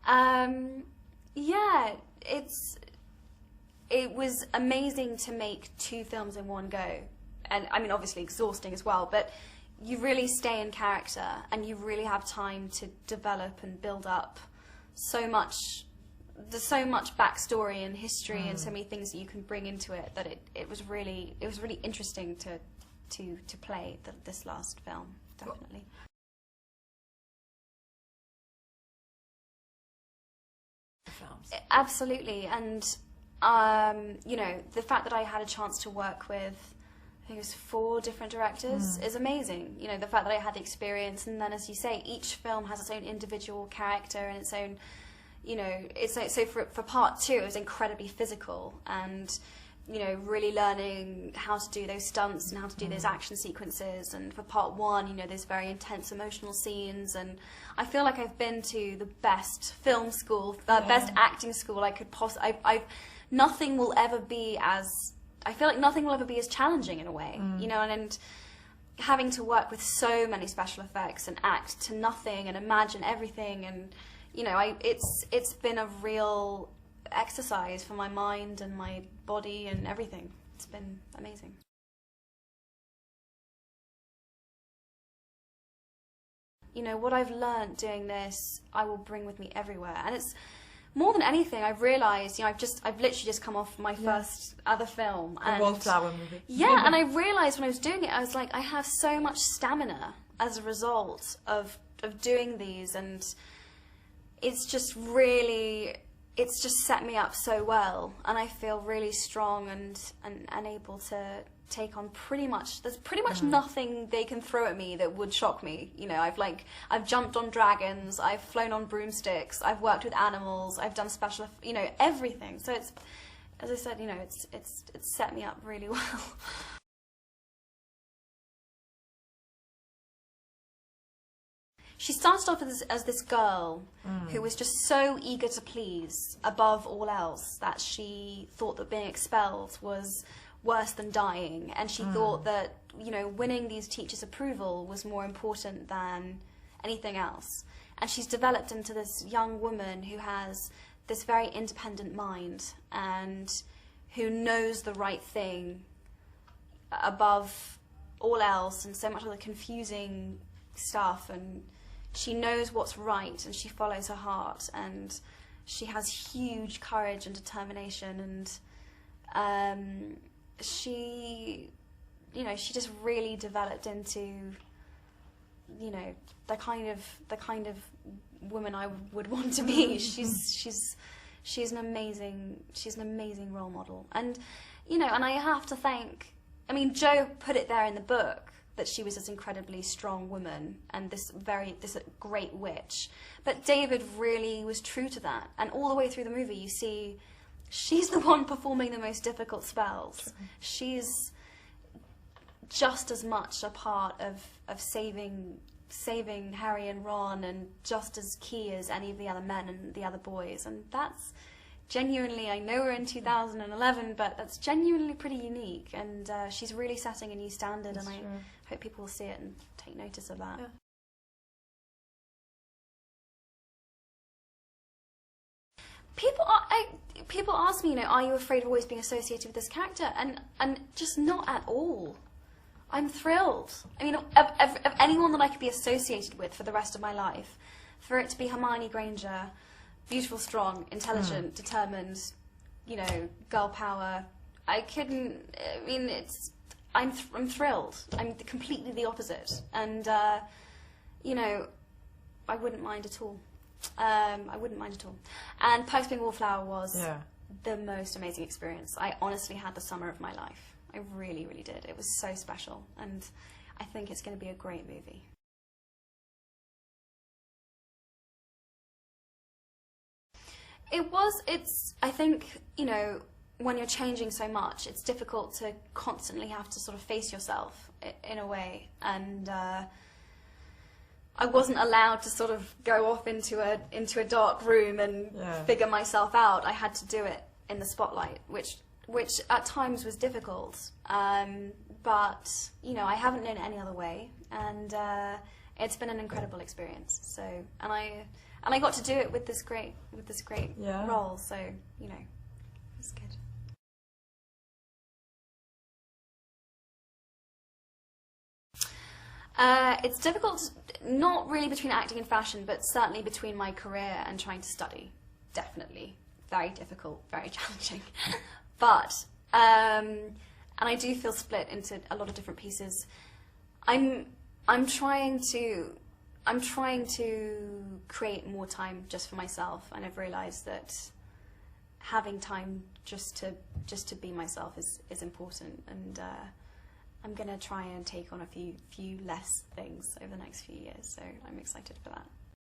Yeah, it was amazing to make 2 films in one go. And I mean, obviously exhausting as well, but you really stay in character and you really have time to develop and build up so much. There's so much backstory and history and so many things that you can bring into it that it was really interesting to play this last film, definitely. Absolutely, and you know, the fact that I had a chance to work with, I think it was 4 different directors, is amazing. You know, the fact that I had the experience, and then, as you say, each film has its own individual character and its own, you know, it's like, so for part 2 it was incredibly physical, and you know, really learning how to do those stunts and how to do those action sequences, and for part 1, you know, there's very intense emotional scenes, and I feel like I've been to the best film school, best acting school I could possibly. Nothing will ever be as. I feel like nothing will ever be as challenging in a way, you know, and having to work with so many special effects and act to nothing and imagine everything, and you know, it's been a real exercise for my mind and my body and everything. It's been amazing. You know, what I've learned doing this, I will bring with me everywhere, and it's more than anything, I've realised, you know, I've literally just come off my first other film. The Wallflower movie. Yeah, and I realised when I was doing it, I was like, I have so much stamina as a result of doing these, and it's just set me up so well, and I feel really strong and able to take on there's pretty much nothing they can throw at me that would shock me. You know, I've jumped on dragons, I've flown on broomsticks, I've worked with animals, I've done special, you know, everything. So it's, as I said, you know, it's set me up really well. She started off as this girl who was just so eager to please above all else that she thought that being expelled was worse than dying, and she thought that, you know, winning these teachers' approval was more important than anything else. And she's developed into this young woman who has this very independent mind and who knows the right thing above all else and so much of the confusing stuff, and she knows what's right and she follows her heart, and she has huge courage and determination, and she, you know, she just really developed into, you know, the kind of woman I would want to be. She's an amazing role model, and you know, and I have to thank. I mean, Jo put it there in the book that she was this incredibly strong woman and this great witch, but David really was true to that, and all the way through the movie you see she's the one performing the most difficult spells. True. She's just as much a part of saving Harry and Ron, and just as key as any of the other men and the other boys, and that's genuinely, I know we're in 2011, but that's genuinely pretty unique, and she's really setting a new standard. That's and true. I hope people will see it and take notice of that. Yeah. People ask me, you know, are you afraid of always being associated with this character? And just not at all. I'm thrilled. I mean, of anyone that I could be associated with for the rest of my life, for it to be Hermione Granger, beautiful, strong, intelligent, determined, you know, girl power. I mean, I'm thrilled. I'm completely the opposite, and you know, I wouldn't mind at all. I wouldn't mind at all. And Perks Being Wallflower was the most amazing experience. I honestly had the summer of my life. I really, really did. It was so special, and I think it's going to be a great movie. I think, you know, when you're changing so much, it's difficult to constantly have to sort of face yourself in a way, and I wasn't allowed to sort of go off into a dark room and figure myself out. I had to do it in the spotlight, which at times was difficult, but you know, I haven't known it any other way, and it's been an incredible experience. So, and And I got to do it with this great role, so, you know, it's good. It's difficult, not really between acting and fashion, but certainly between my career and trying to study. Definitely. Very difficult, very challenging. But, and I do feel split into a lot of different pieces. I'm trying to create more time just for myself, and I've realised that having time just to be myself is important, and I'm going to try and take on a few less things over the next few years, so I'm excited for that.